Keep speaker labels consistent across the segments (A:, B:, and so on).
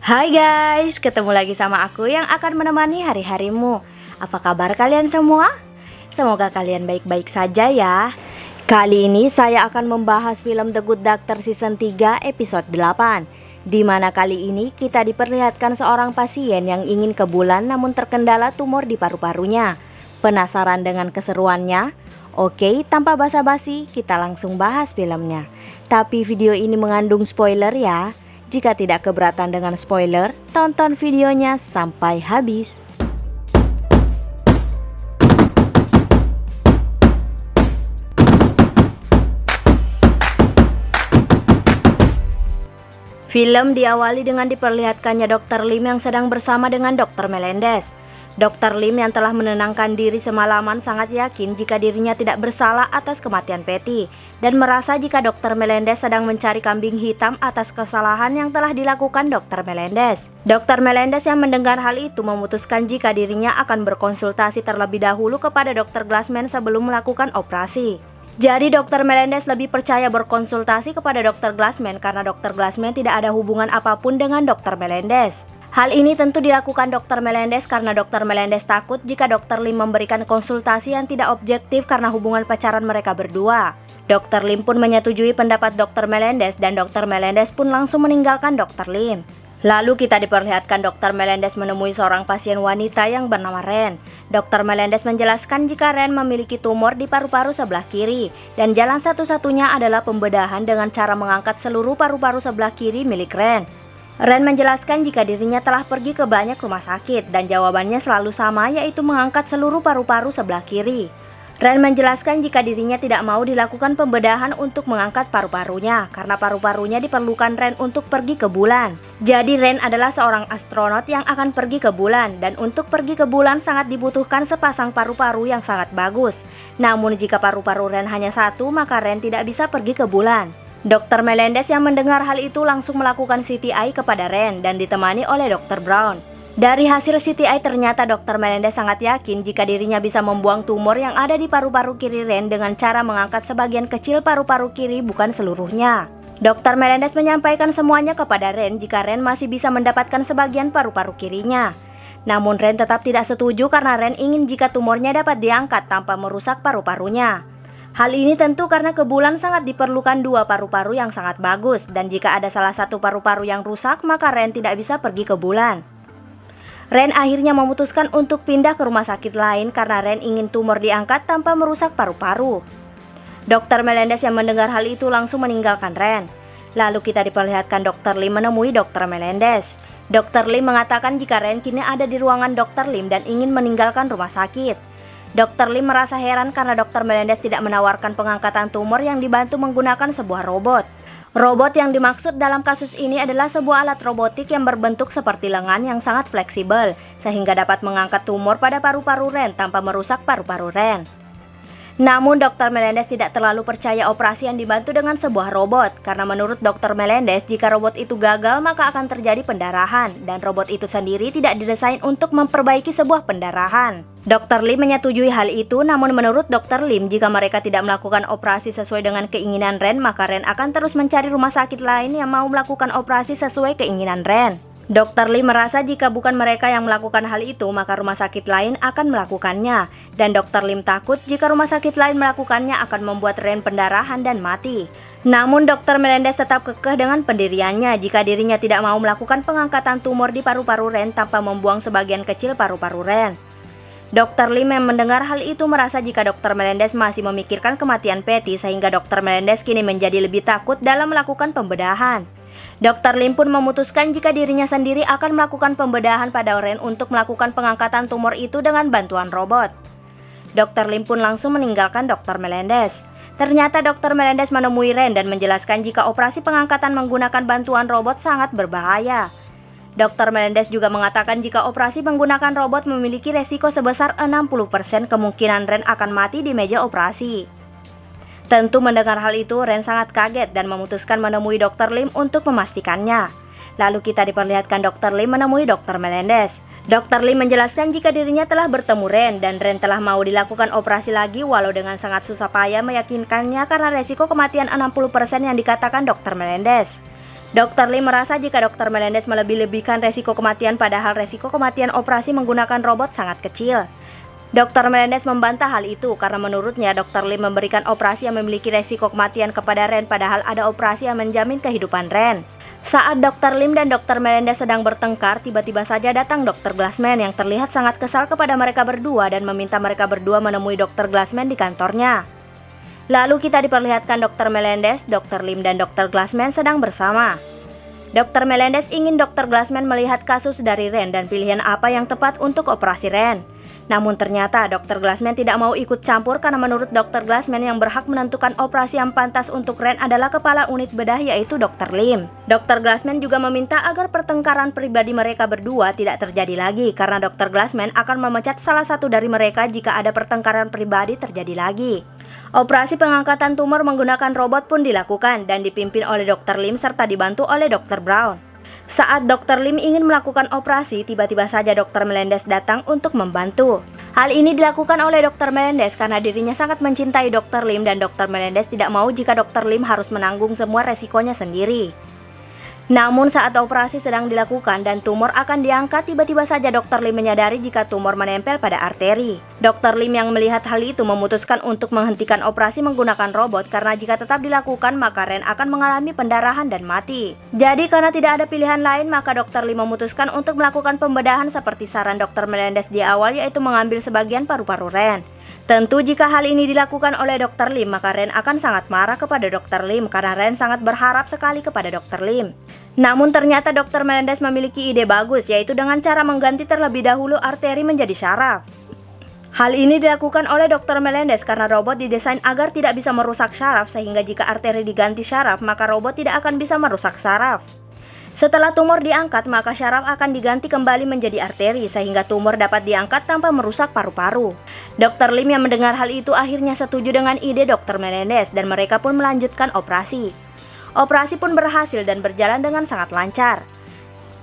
A: Hai guys, ketemu lagi sama aku yang akan menemani hari-harimu. Apa kabar kalian semua? Semoga kalian baik-baik saja ya. Kali ini saya akan membahas film The Good Doctor Season 3 episode 8, di mana kali ini kita diperlihatkan seorang pasien yang ingin ke bulan namun terkendala tumor di paru-parunya. Penasaran dengan keseruannya? Oke, tanpa basa-basi kita langsung bahas filmnya. Tapi video ini mengandung spoiler ya. Jika tidak keberatan dengan spoiler, tonton videonya sampai habis. Film diawali dengan diperlihatkannya Dr. Lim yang sedang bersama dengan Dr. Melendez. Dr. Lim yang telah menenangkan diri semalaman sangat yakin jika dirinya tidak bersalah atas kematian Patty dan merasa jika Dr. Melendez sedang mencari kambing hitam atas kesalahan yang telah dilakukan Dr. Melendez. Dr. Melendez yang mendengar hal itu memutuskan jika dirinya akan berkonsultasi terlebih dahulu kepada Dr. Glassman sebelum melakukan operasi. Jadi Dr. Melendez lebih percaya berkonsultasi kepada Dr. Glassman karena Dr. Glassman tidak ada hubungan apapun dengan Dr. Melendez. Hal ini tentu dilakukan Dr. Melendez karena Dr. Melendez takut jika Dr. Lim memberikan konsultasi yang tidak objektif karena hubungan pacaran mereka berdua. Dr. Lim pun menyetujui pendapat Dr. Melendez dan Dr. Melendez pun langsung meninggalkan Dr. Lim. Lalu kita diperlihatkan Dr. Melendez menemui seorang pasien wanita yang bernama Ren. Dr. Melendez menjelaskan jika Ren memiliki tumor di paru-paru sebelah kiri dan jalan satu-satunya adalah pembedahan dengan cara mengangkat seluruh paru-paru sebelah kiri milik Ren. Ren menjelaskan jika dirinya telah pergi ke banyak rumah sakit dan jawabannya selalu sama, yaitu mengangkat seluruh paru-paru sebelah kiri. Ren menjelaskan jika dirinya tidak mau dilakukan pembedahan untuk mengangkat paru-parunya karena paru-parunya diperlukan Ren untuk pergi ke bulan. Jadi Ren adalah seorang astronot yang akan pergi ke bulan dan untuk pergi ke bulan sangat dibutuhkan sepasang paru-paru yang sangat bagus. Namun jika paru-paru Ren hanya satu, maka Ren tidak bisa pergi ke bulan. Dr. Melendez yang mendengar hal itu langsung melakukan CTI kepada Ren dan ditemani oleh Dr. Brown. Dari hasil CTI ternyata Dr. Melendez sangat yakin jika dirinya bisa membuang tumor yang ada di paru-paru kiri Ren dengan cara mengangkat sebagian kecil paru-paru kiri, bukan seluruhnya. Dr. Melendez menyampaikan semuanya kepada Ren jika Ren masih bisa mendapatkan sebagian paru-paru kirinya. Namun Ren tetap tidak setuju karena Ren ingin jika tumornya dapat diangkat tanpa merusak paru-parunya. Hal ini tentu karena ke bulan sangat diperlukan dua paru-paru yang sangat bagus dan jika ada salah satu paru-paru yang rusak maka Ren tidak bisa pergi ke bulan. Ren akhirnya memutuskan untuk pindah ke rumah sakit lain karena Ren ingin tumor diangkat tanpa merusak paru-paru. Dr. Melendez yang mendengar hal itu langsung meninggalkan Ren. Lalu kita diperlihatkan Dr. Lim menemui Dr. Melendez. Dr. Lim mengatakan jika Ren kini ada di ruangan Dr. Lim dan ingin meninggalkan rumah sakit. Dr. Lim merasa heran karena Dr. Melendez tidak menawarkan pengangkatan tumor yang dibantu menggunakan sebuah robot. Robot yang dimaksud dalam kasus ini adalah sebuah alat robotik yang berbentuk seperti lengan yang sangat fleksibel, sehingga dapat mengangkat tumor pada paru-paru Ren tanpa merusak paru-paru Ren. Namun Dr. Melendez tidak terlalu percaya operasi yang dibantu dengan sebuah robot, karena menurut Dr. Melendez jika robot itu gagal maka akan terjadi pendarahan, dan robot itu sendiri tidak didesain untuk memperbaiki sebuah pendarahan. Dr. Lim menyetujui hal itu, namun menurut Dr. Lim jika mereka tidak melakukan operasi sesuai dengan keinginan Ren maka Ren akan terus mencari rumah sakit lain yang mau melakukan operasi sesuai keinginan Ren. Dr. Lim merasa jika bukan mereka yang melakukan hal itu maka rumah sakit lain akan melakukannya dan Dr. Lim takut jika rumah sakit lain melakukannya akan membuat Ren pendarahan dan mati. Namun Dr. Melendez tetap kekeh dengan pendiriannya jika dirinya tidak mau melakukan pengangkatan tumor di paru-paru Ren tanpa membuang sebagian kecil paru-paru Ren. Dr. Lim yang mendengar hal itu merasa jika Dr. Melendez masih memikirkan kematian Patty sehingga Dr. Melendez kini menjadi lebih takut dalam melakukan pembedahan. Dr. Lim pun memutuskan jika dirinya sendiri akan melakukan pembedahan pada Ren untuk melakukan pengangkatan tumor itu dengan bantuan robot. Dr. Lim pun langsung meninggalkan Dr. Melendez. Ternyata Dr. Melendez menemui Ren dan menjelaskan jika operasi pengangkatan menggunakan bantuan robot sangat berbahaya. Dr. Melendez juga mengatakan jika operasi menggunakan robot memiliki resiko sebesar 60% kemungkinan Ren akan mati di meja operasi. Tentu mendengar hal itu Ren sangat kaget dan memutuskan menemui Dr. Lim untuk memastikannya. Lalu kita diperlihatkan Dr. Lim menemui Dr. Melendez. Dr. Lim menjelaskan jika dirinya telah bertemu Ren dan Ren telah mau dilakukan operasi lagi walau dengan sangat susah payah meyakinkannya karena resiko kematian 60% yang dikatakan Dr. Melendez. Dr. Lim merasa jika Dr. Melendez melebih-lebihkan resiko kematian padahal resiko kematian operasi menggunakan robot sangat kecil. Dr. Melendez membantah hal itu karena menurutnya Dr. Lim memberikan operasi yang memiliki resiko kematian kepada Ren padahal ada operasi yang menjamin kehidupan Ren. Saat Dr. Lim dan Dr. Melendez sedang bertengkar, tiba-tiba saja datang Dr. Glassman yang terlihat sangat kesal kepada mereka berdua dan meminta mereka berdua menemui Dr. Glassman di kantornya. Lalu kita diperlihatkan Dr. Melendez, Dr. Lim dan Dr. Glassman sedang bersama. Dr. Melendez ingin Dr. Glassman melihat kasus dari Ren dan pilihan apa yang tepat untuk operasi Ren. Namun ternyata Dr. Glassman tidak mau ikut campur karena menurut Dr. Glassman yang berhak menentukan operasi yang pantas untuk Ren adalah kepala unit bedah yaitu Dr. Lim. Dr. Glassman juga meminta agar pertengkaran pribadi mereka berdua tidak terjadi lagi karena Dr. Glassman akan memecat salah satu dari mereka jika ada pertengkaran pribadi terjadi lagi. Operasi pengangkatan tumor menggunakan robot pun dilakukan dan dipimpin oleh Dr. Lim serta dibantu oleh Dr. Brown. Saat Dr. Lim ingin melakukan operasi, tiba-tiba saja Dr. Melendez datang untuk membantu. Hal ini dilakukan oleh Dr. Melendez karena dirinya sangat mencintai Dr. Lim dan Dr. Melendez tidak mau jika Dr. Lim harus menanggung semua resikonya sendiri. Namun saat operasi sedang dilakukan dan tumor akan diangkat, tiba-tiba saja Dr. Lim menyadari jika tumor menempel pada arteri. Dr. Lim yang melihat hal itu memutuskan untuk menghentikan operasi menggunakan robot karena jika tetap dilakukan maka Ren akan mengalami pendarahan dan mati. Jadi karena tidak ada pilihan lain maka Dr. Lim memutuskan untuk melakukan pembedahan seperti saran Dr. Melendez di awal yaitu mengambil sebagian paru-paru Ren. Tentu jika hal ini dilakukan oleh Dr. Lim maka Ren akan sangat marah kepada Dr. Lim karena Ren sangat berharap sekali kepada Dr. Lim. Namun ternyata Dr. Melendez memiliki ide bagus yaitu dengan cara mengganti terlebih dahulu arteri menjadi syaraf. Hal ini dilakukan oleh Dr. Melendez karena robot didesain agar tidak bisa merusak syaraf sehingga jika arteri diganti syaraf maka robot tidak akan bisa merusak syaraf. Setelah tumor diangkat maka syaraf akan diganti kembali menjadi arteri sehingga tumor dapat diangkat tanpa merusak paru-paru. Dr. Lim yang mendengar hal itu akhirnya setuju dengan ide Dr. Melendez dan mereka pun melanjutkan operasi. Operasi pun berhasil dan berjalan dengan sangat lancar.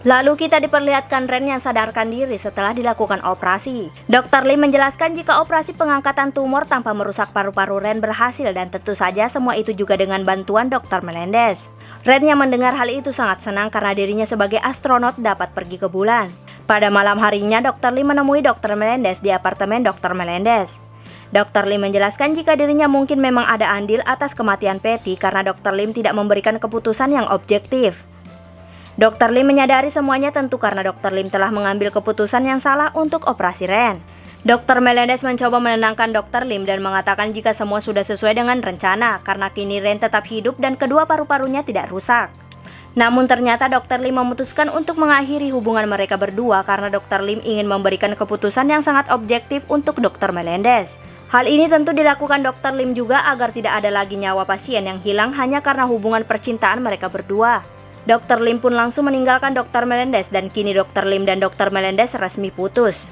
A: Lalu kita diperlihatkan Ren yang sadarkan diri setelah dilakukan operasi. Dr. Lim menjelaskan jika operasi pengangkatan tumor tanpa merusak paru-paru Ren berhasil dan tentu saja semua itu juga dengan bantuan Dr. Melendez. Ren yang mendengar hal itu sangat senang karena dirinya sebagai astronot dapat pergi ke bulan. Pada malam harinya Dr. Lim menemui Dr. Melendez di apartemen Dr. Melendez. Dr. Lim menjelaskan jika dirinya mungkin memang ada andil atas kematian Patty karena Dr. Lim tidak memberikan keputusan yang objektif. Dr. Lim menyadari semuanya tentu karena Dr. Lim telah mengambil keputusan yang salah untuk operasi Ren. Dr. Melendez mencoba menenangkan Dr. Lim dan mengatakan jika semua sudah sesuai dengan rencana karena kini Ren tetap hidup dan kedua paru-parunya tidak rusak. Namun ternyata Dr. Lim memutuskan untuk mengakhiri hubungan mereka berdua karena Dr. Lim ingin memberikan keputusan yang sangat objektif untuk Dr. Melendez. Hal ini tentu dilakukan Dr. Lim juga agar tidak ada lagi nyawa pasien yang hilang hanya karena hubungan percintaan mereka berdua. Dr. Lim pun langsung meninggalkan Dr. Melendez dan kini Dr. Lim dan Dr. Melendez resmi putus.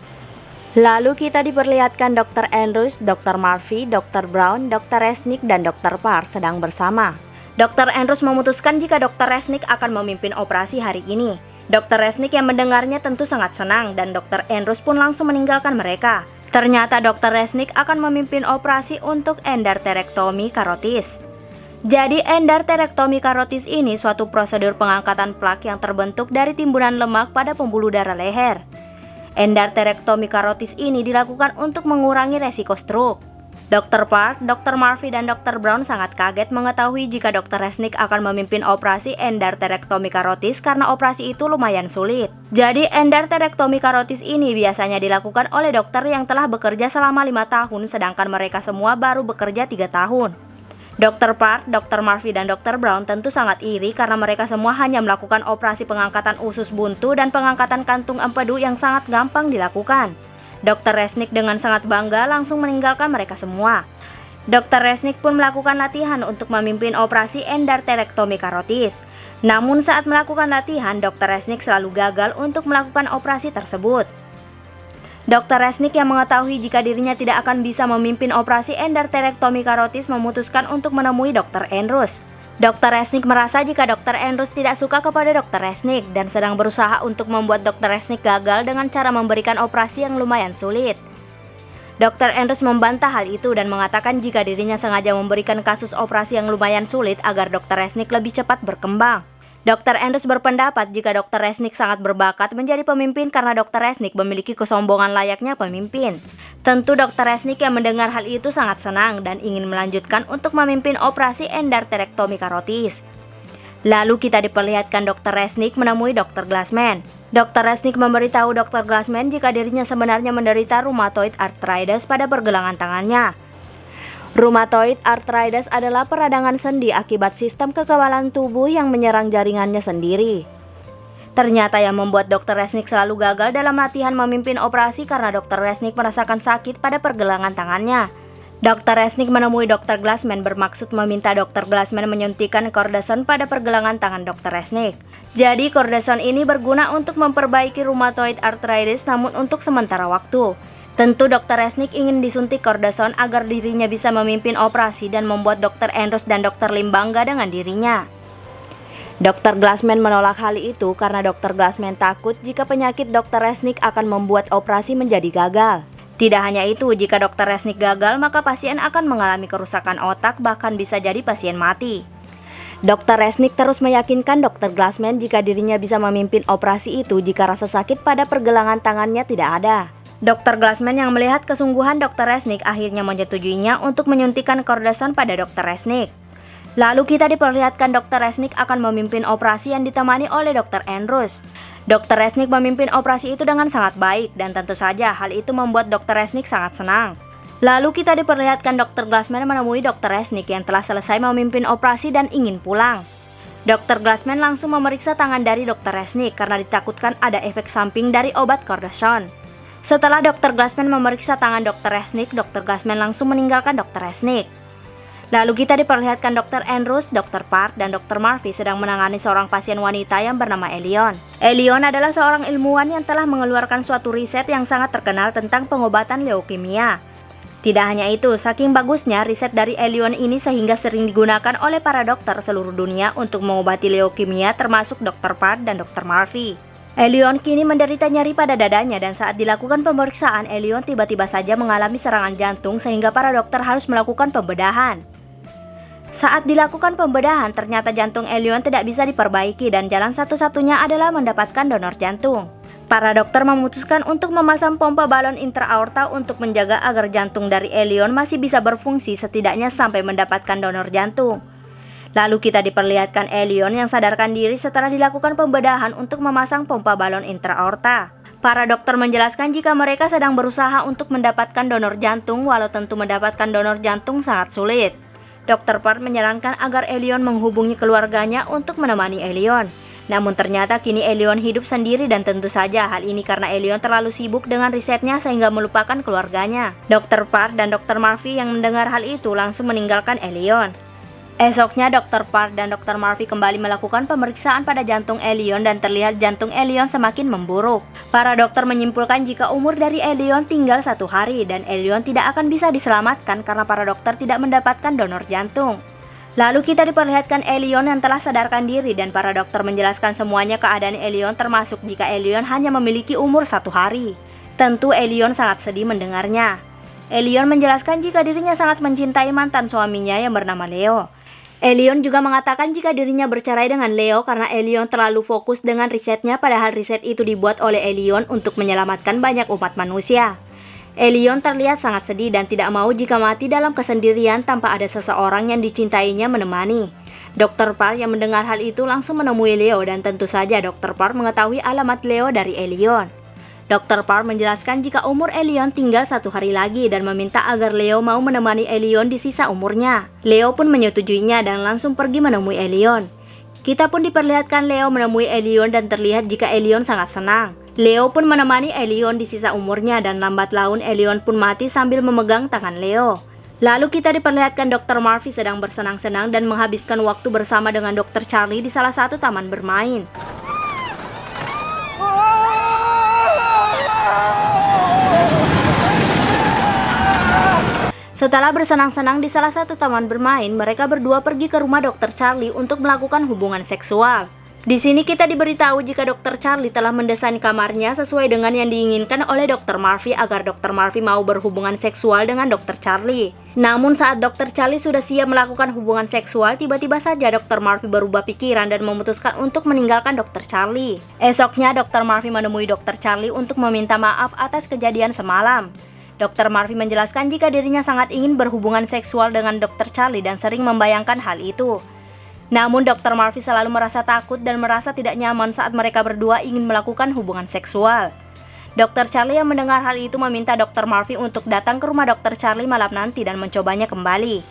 A: Lalu kita diperlihatkan Dr. Andrews, Dr. Murphy, Dr. Brown, Dr. Resnick, dan Dr. Park sedang bersama. Dr. Andrews memutuskan jika Dr. Resnick akan memimpin operasi hari ini. Dr. Resnick yang mendengarnya tentu sangat senang dan Dr. Andrews pun langsung meninggalkan mereka. Ternyata Dr. Resnick akan memimpin operasi untuk endarterektomi karotis. Jadi endarterektomi karotis ini suatu prosedur pengangkatan plak yang terbentuk dari timbunan lemak pada pembuluh darah leher. Endarterektomi karotis ini dilakukan untuk mengurangi resiko stroke. Dr. Park, Dr. Murphy, dan Dr. Brown sangat kaget mengetahui jika Dr. Resnick akan memimpin operasi endarterektomi karotis karena operasi itu lumayan sulit. Jadi endarterektomi karotis ini biasanya dilakukan oleh dokter yang telah bekerja selama 5 tahun sedangkan mereka semua baru bekerja 3 tahun. Dr. Park, Dr. Murphy, dan Dr. Brown tentu sangat iri karena mereka semua hanya melakukan operasi pengangkatan usus buntu dan pengangkatan kantung empedu yang sangat gampang dilakukan. Dr. Resnick dengan sangat bangga langsung meninggalkan mereka semua. Dr. Resnick pun melakukan latihan untuk memimpin operasi endarterektomi karotis. Namun saat melakukan latihan, Dr. Resnick selalu gagal untuk melakukan operasi tersebut. Dr. Resnick yang mengetahui jika dirinya tidak akan bisa memimpin operasi endarterektomi karotis memutuskan untuk menemui Dr. Andrews. Dr. Resnick merasa jika Dr. Andrews tidak suka kepada Dr. Resnick dan sedang berusaha untuk membuat Dr. Resnick gagal dengan cara memberikan operasi yang lumayan sulit. Dr. Andrews membantah hal itu dan mengatakan jika dirinya sengaja memberikan kasus operasi yang lumayan sulit agar Dr. Resnick lebih cepat berkembang. Dr. Andrews berpendapat jika Dr. Resnick sangat berbakat menjadi pemimpin karena Dr. Resnick memiliki kesombongan layaknya pemimpin. Tentu Dr. Resnick yang mendengar hal itu sangat senang dan ingin melanjutkan untuk memimpin operasi endarterektomi karotis. Lalu kita diperlihatkan Dr. Resnick menemui Dr. Glassman. Dr. Resnick memberitahu Dr. Glassman jika dirinya sebenarnya menderita rheumatoid arthritis pada pergelangan tangannya. Rheumatoid arthritis adalah peradangan sendi akibat sistem kekebalan tubuh yang menyerang jaringannya sendiri. Ternyata yang membuat Dr. Resnick selalu gagal dalam latihan memimpin operasi karena Dr. Resnick merasakan sakit pada pergelangan tangannya. Dr. Resnick menemui Dr. Glassman bermaksud meminta Dr. Glassman menyuntikkan cortisone pada pergelangan tangan Dr. Resnick. Jadi cortisone ini berguna untuk memperbaiki rheumatoid arthritis namun untuk sementara waktu. Tentu Dr. Resnick ingin disuntik cortisone agar dirinya bisa memimpin operasi dan membuat Dr. Andrews dan Dr. Lim bangga dengan dirinya. Dr. Glassman menolak hal itu karena Dr. Glassman takut jika penyakit Dr. Resnick akan membuat operasi menjadi gagal. Tidak hanya itu, jika Dr. Resnick gagal maka pasien akan mengalami kerusakan otak bahkan bisa jadi pasien mati. Dr. Resnick terus meyakinkan Dr. Glassman jika dirinya bisa memimpin operasi itu jika rasa sakit pada pergelangan tangannya tidak ada. Dr. Glassman yang melihat kesungguhan Dr. Resnick akhirnya menyetujuinya untuk menyuntikkan cortisone pada Dr. Resnick. Lalu kita diperlihatkan Dr. Resnick akan memimpin operasi yang ditemani oleh Dr. Andrews. Dr. Resnick memimpin operasi itu dengan sangat baik dan tentu saja hal itu membuat Dr. Resnick sangat senang. Lalu kita diperlihatkan Dr. Glassman menemui Dr. Resnick yang telah selesai memimpin operasi dan ingin pulang. Dr. Glassman langsung memeriksa tangan dari Dr. Resnick karena ditakutkan ada efek samping dari obat cortisone. Setelah Dr. Glassman memeriksa tangan Dr. Resnick, Dr. Glassman langsung meninggalkan Dr. Resnick. Lalu kita diperlihatkan Dr. Andrews, Dr. Park, dan Dr. Murphy sedang menangani seorang pasien wanita yang bernama Elion. Elion adalah seorang ilmuwan yang telah mengeluarkan suatu riset yang sangat terkenal tentang pengobatan leukemia. Tidak hanya itu, saking bagusnya riset dari Elion ini sehingga sering digunakan oleh para dokter seluruh dunia untuk mengobati leukemia termasuk Dr. Park dan Dr. Murphy. Elion kini menderita nyeri pada dadanya dan saat dilakukan pemeriksaan, Elion tiba-tiba saja mengalami serangan jantung sehingga para dokter harus melakukan pembedahan. Saat dilakukan pembedahan, ternyata jantung Elion tidak bisa diperbaiki dan jalan satu-satunya adalah mendapatkan donor jantung. Para dokter memutuskan untuk memasang pompa balon intra-aorta untuk menjaga agar jantung dari Elion masih bisa berfungsi setidaknya sampai mendapatkan donor jantung. Lalu kita diperlihatkan Elion yang sadarkan diri setelah dilakukan pembedahan untuk memasang pompa balon intra-aorta. Para dokter menjelaskan jika mereka sedang berusaha untuk mendapatkan donor jantung walau tentu mendapatkan donor jantung sangat sulit. Dr. Park menyarankan agar Elion menghubungi keluarganya untuk menemani Elion. Namun ternyata kini Elion hidup sendiri dan tentu saja hal ini karena Elion terlalu sibuk dengan risetnya sehingga melupakan keluarganya. Dr. Park dan Dr. Murphy yang mendengar hal itu langsung meninggalkan Elion. Esoknya Dr. Park dan Dr. Murphy kembali melakukan pemeriksaan pada jantung Elion dan terlihat jantung Elion semakin memburuk. Para dokter menyimpulkan jika umur dari Elion tinggal 1 hari dan Elion tidak akan bisa diselamatkan karena para dokter tidak mendapatkan donor jantung. Lalu kita diperlihatkan Elion yang telah sadarkan diri dan para dokter menjelaskan semuanya keadaan Elion termasuk jika Elion hanya memiliki umur 1 hari. Tentu Elion sangat sedih mendengarnya. Elion menjelaskan jika dirinya sangat mencintai mantan suaminya yang bernama Leo. Elion juga mengatakan jika dirinya bercerai dengan Leo karena Elion terlalu fokus dengan risetnya padahal riset itu dibuat oleh Elion untuk menyelamatkan banyak umat manusia. Elion terlihat sangat sedih dan tidak mau jika mati dalam kesendirian tanpa ada seseorang yang dicintainya menemani. Dr. Park yang mendengar hal itu langsung menemui Leo dan tentu saja Dr. Park mengetahui alamat Leo dari Elion. Dr. Park menjelaskan jika umur Elion tinggal 1 hari lagi dan meminta agar Leo mau menemani Elion di sisa umurnya. Leo pun menyetujuinya dan langsung pergi menemui Elion. Kita pun diperlihatkan Leo menemui Elion dan terlihat jika Elion sangat senang. Leo pun menemani Elion di sisa umurnya dan lambat laun Elion pun mati sambil memegang tangan Leo. Lalu kita diperlihatkan Dr. Murphy sedang bersenang-senang dan menghabiskan waktu bersama dengan Dr. Charlie di salah satu taman bermain. Setelah bersenang-senang di salah satu taman bermain, mereka berdua pergi ke rumah Dr. Charlie untuk melakukan hubungan seksual. Di sini kita diberitahu jika Dr. Charlie telah mendesain kamarnya sesuai dengan yang diinginkan oleh Dr. Murphy agar Dr. Murphy mau berhubungan seksual dengan Dr. Charlie. Namun saat Dr. Charlie sudah siap melakukan hubungan seksual, tiba-tiba saja Dr. Murphy berubah pikiran dan memutuskan untuk meninggalkan Dr. Charlie. Esoknya Dr. Murphy menemui Dr. Charlie untuk meminta maaf atas kejadian semalam. Dr. Murphy menjelaskan jika dirinya sangat ingin berhubungan seksual dengan Dr. Charlie dan sering membayangkan hal itu. Namun Dr. Murphy selalu merasa takut dan merasa tidak nyaman saat mereka berdua ingin melakukan hubungan seksual. Dr. Charlie yang mendengar hal itu meminta Dr. Murphy untuk datang ke rumah Dr. Charlie malam nanti dan mencobanya kembali.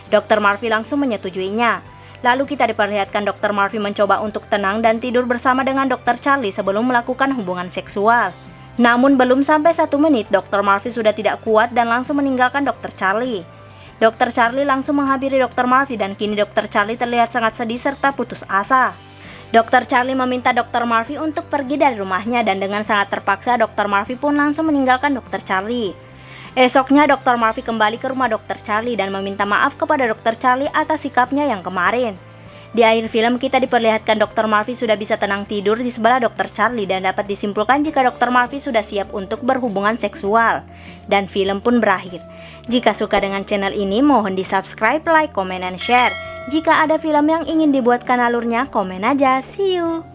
A: Dr. Murphy langsung menyetujuinya. Lalu kita diperlihatkan Dr. Murphy mencoba untuk tenang dan tidur bersama dengan Dr. Charlie sebelum melakukan hubungan seksual. Namun belum sampai 1 menit, Dr. Murphy sudah tidak kuat dan langsung meninggalkan Dr. Charlie. Dr. Charlie langsung menghampiri Dr. Murphy dan kini Dr. Charlie terlihat sangat sedih serta putus asa. Dr. Charlie meminta Dr. Murphy untuk pergi dari rumahnya dan dengan sangat terpaksa Dr. Murphy pun langsung meninggalkan Dr. Charlie. Esoknya Dr. Murphy kembali ke rumah Dr. Charlie dan meminta maaf kepada Dr. Charlie atas sikapnya yang kemarin. Di akhir film kita diperlihatkan Dr. Murphy sudah bisa tenang tidur di sebelah Dr. Charlie dan dapat disimpulkan jika Dr. Murphy sudah siap untuk berhubungan seksual. Dan film pun berakhir. Jika suka dengan channel ini mohon di subscribe, like, komen, dan share. Jika ada film yang ingin dibuatkan alurnya, komen aja. See you!